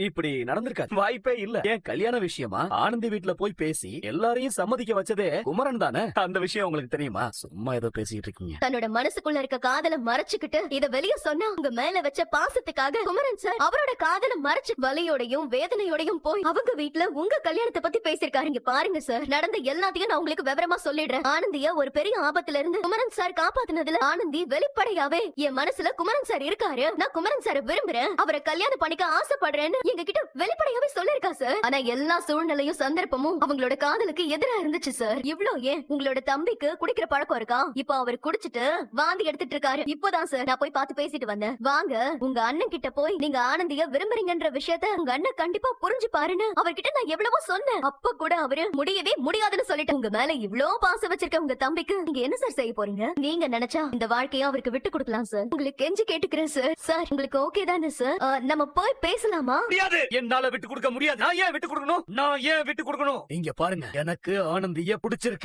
இப்படி நடந்திருக்காது, வாய்ப்பே இல்ல. என் கல்யாண விஷயமா ஆனந்தி வீட்ல போய் பேசி எல்லாரையும் சம்மதிக்க வச்சதே குமரன் தானே. அந்த விஷயம் உங்களுக்கு தெரியுமா? சும்மா ஏதோ பேசிட்டு இருக்கீங்க. தன்னோட மனசுக்குள்ள இருக்க காதல மறைச்சுக்கிட்டு இத வெளிய சொன்னா உங்க மேல வச்ச பாசத்துக்காக குமரன் சார் அவரோட காதல மறைச்சு வலியோடையும் வேதனையோடையும் போய் அவங்க வீட்ல உங்க கல்யாணத்தை பத்தி பேசிருக்காரு. இங்க பாருங்க சார், நடந்த எல்லாத்தையும் நான் உங்களுக்கு விவரமா சொல்லிடுறேன். ஆனந்திய ஒரு பெரிய ஆபத்துல இருந்து குமரன் சார் காப்பாத்துனதுல ஆனந்தி வெளிப்படையாவே என் மனசுல குமரன் சார் இருக்காரு, நான் குமரன் சார் விரும்புறேன், அவரை கல்யாணம் பண்ணிக்க ஆசைப்படுறேன்னு எங்க கிட்ட வெளிப்படையாவே சொல்லிருக்கா சார். ஆனா எல்லா சூழ்நிலையும் சந்தர்ப்பமும் அவங்களோட காதலுக்கு எதிரா இருந்துச்சு சார். இவ்ளோ ஏன் உங்களோட தம்பிக்கு குடிக்கிற பழக்கம் இருக்கா? இப்போ அவர் குடிச்சிட்டு வாந்தி எடுத்துட்டு இருக்காரு. இப்போதான் சார் நான் போய் பார்த்து பேசிட்டு வந்தேன். வாங்க உங்க அண்ணன் கிட்ட போய் நீங்க ஆனந்திய விரும்புறீங்கன்ற விஷயத்த உங்க அண்ணன் கண்டிப்பா புரிஞ்சு பாருன்னு அவர்கிட்ட நான் எவ்வளவோ சொன்னேன். அப்ப கூட அவரு முடியவே முடியாதுன்னு சொல்லிட்டு உங்க மேல இவ்ளோ பாசம் வச்சிருக்க உங்க தம்பிக்கு நீங்க என்ன சார் செய்ய போறீங்க? நீங்க நினைச்சா இந்த வாழ்க்கைய அவருக்கு விட்டு கொடுக்கலாம் சார். உங்களுக்கு கெஞ்சி கேட்டுக்கிறேன் சார். சார் உங்களுக்கு ஓகே தானே சார்? நம்ம போய் பேசலாமா? முடியாது, என்னால விட்டு கொடுக்க முடியாது. நான் ஏன் விட்டு கொடுக்கணும்? இங்க பாருங்க, எனக்கு ஆனந்திய பிடிச்சிருக்கு.